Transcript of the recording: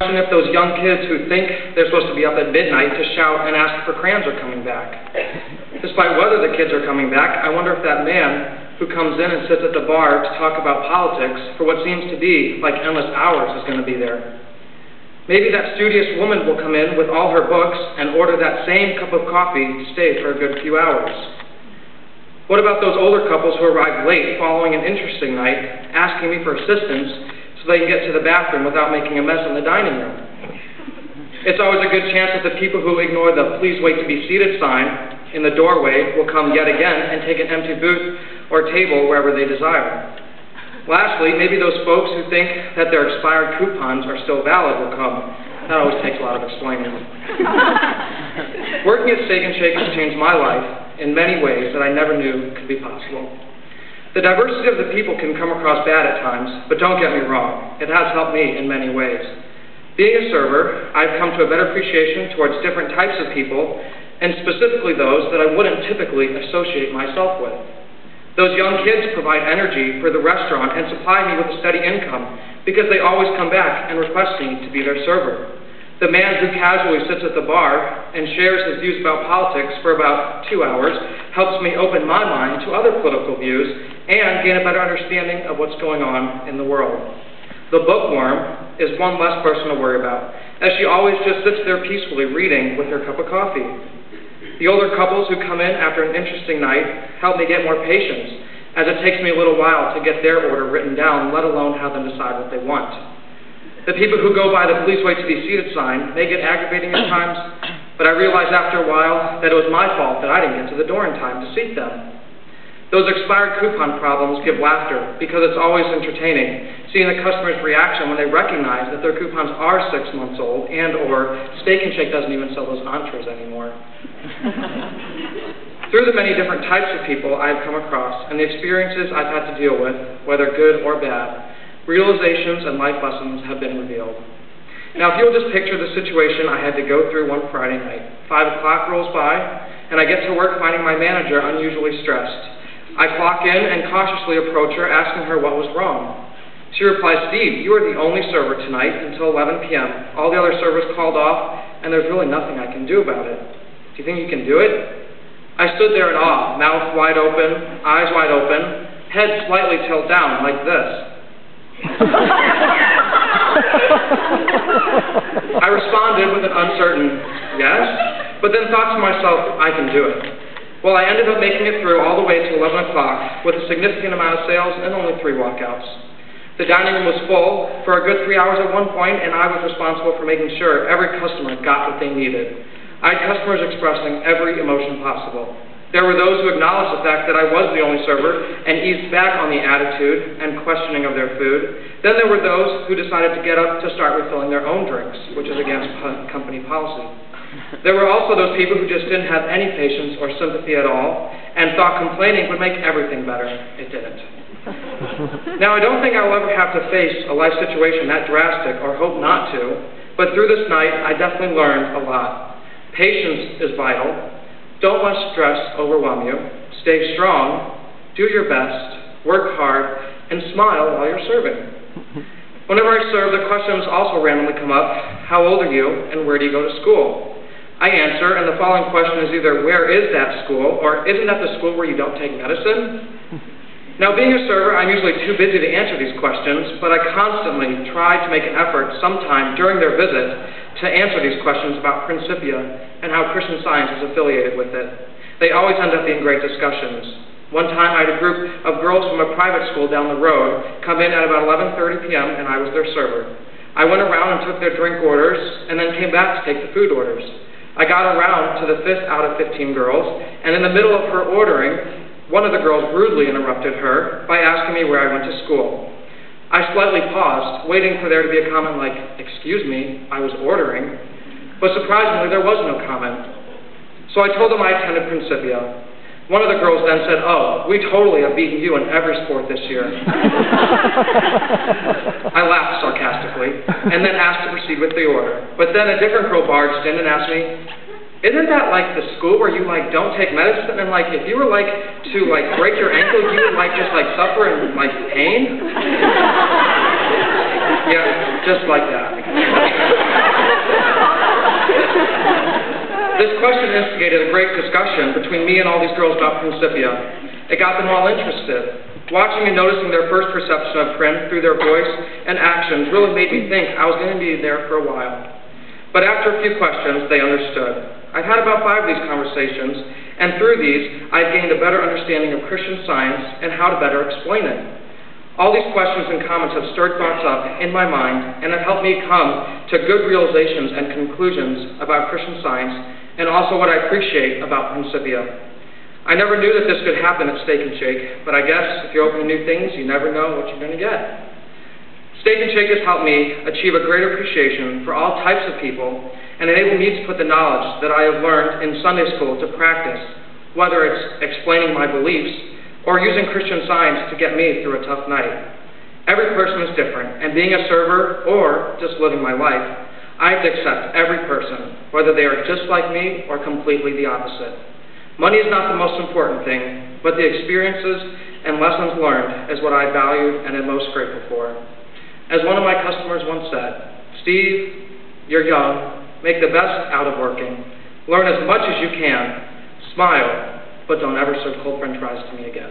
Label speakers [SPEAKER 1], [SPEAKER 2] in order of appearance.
[SPEAKER 1] question if those young kids who think they're supposed to be up at midnight to shout and ask for crayons are coming back. Despite whether the kids are coming back, I wonder if that man who comes in and sits at the bar to talk about politics for what seems to be like endless hours is going to be there. Maybe that studious woman will come in with all her books and order that same cup of coffee to stay for a good few hours. What about those older couples who arrive late following an interesting night, asking me for assistance so they can get to the bathroom without making a mess in the dining room? It's always a good chance that the people who ignore the "please wait to be seated" sign in the doorway will come yet again and take an empty booth or table wherever they desire. Lastly, maybe those folks who think that their expired coupons are still valid will come. That always takes a lot of explaining. Working at Steak and Shake has changed my life in many ways that I never knew could be possible. The diversity of the people can come across bad at times, but don't get me wrong, it has helped me in many ways. Being a server, I've come to a better appreciation towards different types of people, and specifically those that I wouldn't typically associate myself with. Those young kids provide energy for the restaurant and supply me with a steady income because they always come back and request me to be their server. The man who casually sits at the bar and shares his views about politics for about 2 hours helps me open my mind to other political views and gain a better understanding of what's going on in the world. The bookworm is one less person to worry about, as she always just sits there peacefully reading with her cup of coffee. The older couples who come in after an interesting night help me get more patience, as it takes me a little while to get their order written down, let alone have them decide what they want. The people who go by the "please wait to be seated" sign may get aggravating at times, but I realize after a while that it was my fault that I didn't get to the door in time to seat them. Those expired coupon problems give laughter because it's always entertaining seeing the customer's reaction when they recognize that their coupons are 6 months old and/or Steak and Shake doesn't even sell those entrees anymore. Through the many different types of people I've come across and the experiences I've had to deal with, whether good or bad, realizations and life lessons have been revealed. Now, if you'll just picture the situation I had to go through one Friday night. 5 o'clock rolls by, and I get to work finding my manager unusually stressed. I clock in and cautiously approach her, asking her what was wrong. She replies, "Steve, you are the only server tonight until 11 p.m. All the other servers called off, and there's really nothing I can do about it. Do you think you can do it?" I stood there in awe, mouth wide open, eyes wide open, head slightly tilted down like this. I responded with an uncertain yes, but then thought to myself, I can do it. Well, I ended up making it through all the way to 11 o'clock with a significant amount of sales and only 3 walkouts. The dining room was full for a good 3 hours at one point, and I was responsible for making sure every customer got what they needed. I had customers expressing every emotion possible. There were those who acknowledged the fact that I was the only server and eased back on the attitude and questioning of their food. Then there were those who decided to get up to start refilling their own drinks, which is against company policy. There were also those people who just didn't have any patience or sympathy at all and thought complaining would make everything better. It didn't. Now, I don't think I'll ever have to face a life situation that drastic, or hope not to, but through this night, I definitely learned a lot. Patience is vital. Don't let stress overwhelm you. Stay strong, do your best, work hard, and smile while you're serving. Whenever I serve, the questions also randomly come up: how old are you, and where do you go to school? I answer, and the following question is either, where is that school, or isn't that the school where you don't take medicine? Now, being a server, I'm usually too busy to answer these questions, but I constantly try to make an effort sometime during their visit to answer these questions about Principia and how Christian Science is affiliated with it. They always end up being great discussions. One time I had a group of girls from a private school down the road come in at about 11:30 p.m. and I was their server. I went around and took their drink orders and then came back to take the food orders. I got around to the 5th out of 15 girls, and in the middle of her ordering, one of the girls rudely interrupted her by asking me where I went to school. I slightly paused, waiting for there to be a comment like, "Excuse me, I was ordering," but surprisingly there was no comment. So I told them I attended Principia. One of the girls then said, "Oh, we totally have beaten you in every sport this year." I laughed sarcastically, and then asked to proceed with the order. But then a different girl barged in and asked me, "Isn't that like the school where you don't take medicine, and if you were to break your ankle, you would just suffer in pain?" Yeah, just like that. question instigated a great discussion between me and all these girls about Principia. It got them all interested. Watching and noticing their first perception of Prin through their voice and actions really made me think I was going to be there for a while. But after a few questions, they understood. I've had about 5 of these conversations, and through these, I've gained a better understanding of Christian Science and how to better explain it. All these questions and comments have stirred thoughts up in my mind and have helped me come to good realizations and conclusions about Christian Science and also what I appreciate about Principia. I never knew that this could happen at Steak and Shake, but I guess if you're open to new things, you never know what you're going to get. Steak and Shake has helped me achieve a greater appreciation for all types of people and enabled me to put the knowledge that I have learned in Sunday school to practice, whether it's explaining my beliefs or using Christian Science to get me through a tough night. Every person is different, and being a server or just living my life, I have to accept every person, whether they are just like me or completely the opposite. Money is not the most important thing, but the experiences and lessons learned is what I value and am most grateful for. As one of my customers once said, "Steve, you're young, make the best out of working, learn as much as you can, smile, but don't ever serve cold French fries to me again."